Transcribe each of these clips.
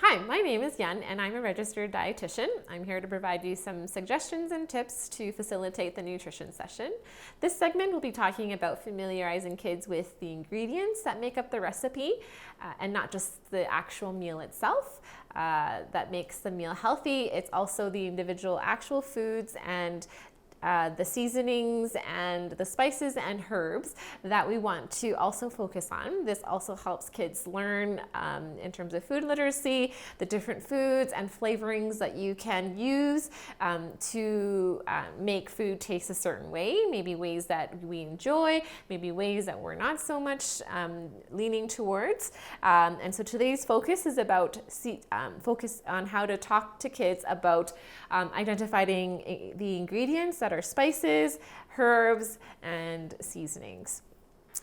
Hi, my name is Yen and I'm a registered dietitian. I'm here to provide you some suggestions and tips to facilitate the nutrition session. This segment will be talking about familiarizing kids with the ingredients that make up the recipe and not just the actual meal itself that makes the meal healthy. It's also the individual actual foods and the seasonings and the spices and herbs that we want to also focus on. This also helps kids learn in terms of food literacy, the different foods and flavorings that you can use to make food taste a certain way, maybe ways that we enjoy, maybe ways that we're not so much leaning towards. And so today's focus is about focus on how to talk to kids about identifying the ingredients that are spices, herbs, and seasonings.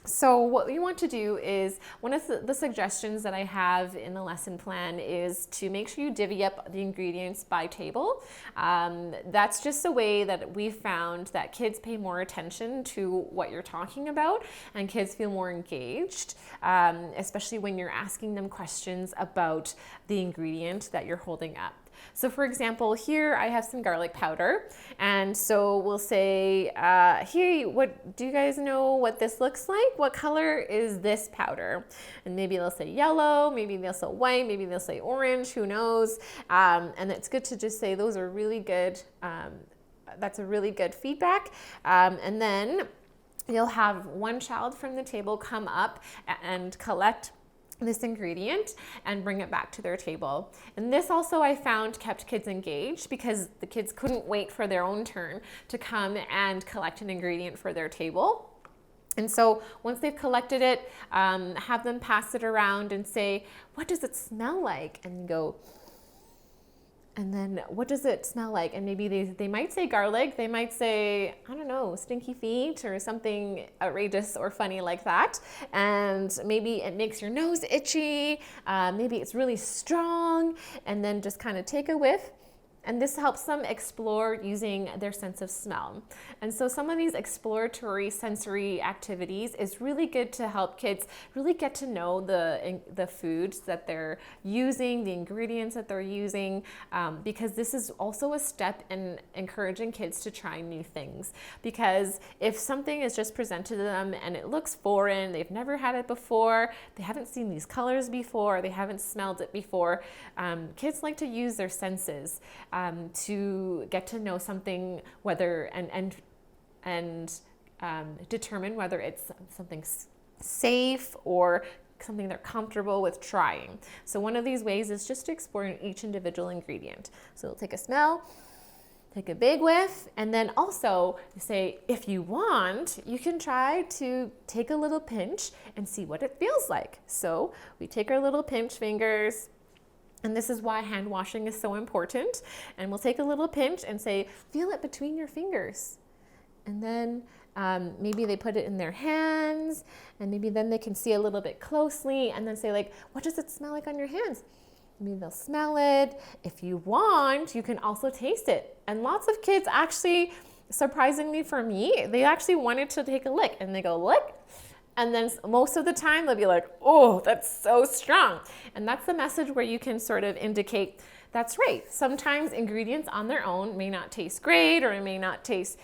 So what we want to do is, one of the suggestions that I have in the lesson plan is to make sure you divvy up the ingredients by table. That's just a way that we've found that kids pay more attention to what you're talking about and kids feel more engaged, especially when you're asking them questions about the ingredient that you're holding up. So for example, here I have some garlic powder, and so we'll say, here, what do you guys know what this looks like? What color is this powder? And maybe they'll say yellow, maybe they'll say white, maybe they'll say orange, who knows? And it's good to just say those are really good, that's a really good feedback. And then you'll have one child from the table come up and collect this ingredient and bring it back to their table. And this also I found kept kids engaged because the kids couldn't wait for their own turn to come and collect an ingredient for their table. And so once they've collected it, have them pass it around and say, what does it smell like? And go, and then what does it smell like? And maybe they might say garlic, they might say, I don't know, stinky feet or something outrageous or funny like that. And maybe it makes your nose itchy, maybe it's really strong, and then just kind of take a whiff. And this helps them explore using their sense of smell. And so some of these exploratory sensory activities is really good to help kids really get to know the foods that they're using, the ingredients that they're using, because this is also a step in encouraging kids to try new things. Because if something is just presented to them and it looks foreign, they've never had it before, they haven't seen these colors before, they haven't smelled it before, kids like to use their senses to get to know something, whether and determine whether it's something safe or something they're comfortable with trying. So one of these ways is just to explore each individual ingredient. So we'll take a smell, take a big whiff, and then also say, if you want, you can try to take a little pinch and see what it feels like. So we take our little pinch fingers, and this is why hand washing is so important. And we'll take a little pinch and say, feel it between your fingers. And then maybe they put it in their hands, and maybe then they can see a little bit closely and then say, like, what does it smell like on your hands? Maybe they'll smell it. If you want, you can also taste it. And lots of kids actually, surprisingly for me, they actually wanted to take a lick, and they go, lick. And then most of the time they'll be like, oh, that's so strong. And that's the message where you can sort of indicate, that's right. Sometimes ingredients on their own may not taste great, or it may not taste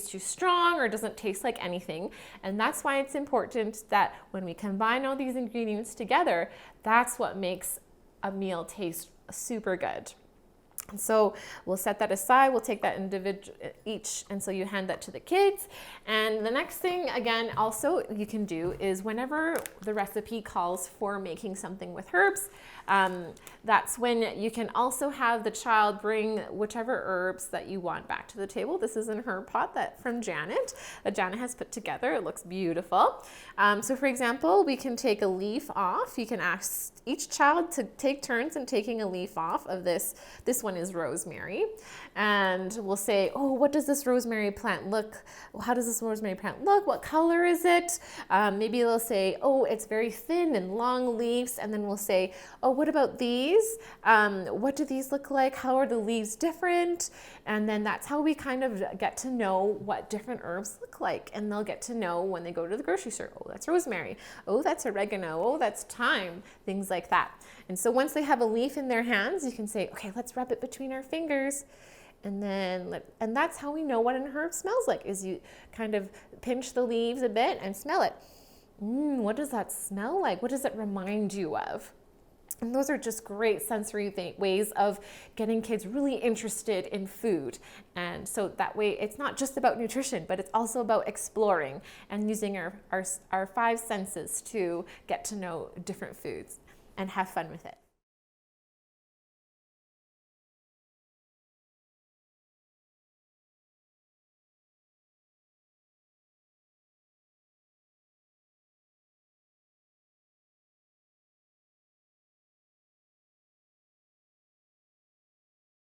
too strong, or doesn't taste like anything. And that's why it's important that when we combine all these ingredients together, that's what makes a meal taste super good. And so we'll set that aside, we'll take that individual each, and so you hand that to the kids. And the next thing, again, also you can do is whenever the recipe calls for making something with herbs, that's when you can also have the child bring whichever herbs that you want back to the table. This is an herb pot from Janet, that Janet has put together. It looks beautiful. So for example, we can take a leaf off. You can ask each child to take turns in taking a leaf off of this. This one is rosemary. And we'll say, oh, what does this rosemary plant look? How does this rosemary plant look? What color is it? Maybe they'll say, oh, it's very thin and long leaves. And then we'll say, oh, what about these? What do these look like? How are the leaves different? And then that's how we kind of get to know what different herbs look like. And they'll get to know when they go to the grocery store, oh, that's rosemary. Oh, that's oregano. Oh, that's thyme. Things like that. And so once they have a leaf in their hands, you can say, okay, let's rub it between our fingers. And that's how we know what an herb smells like, is you kind of pinch the leaves a bit and smell it. What does that smell like? What does it remind you of? And those are just great sensory ways of getting kids really interested in food. And so that way it's not just about nutrition, but it's also about exploring and using our five senses to get to know different foods and have fun with it.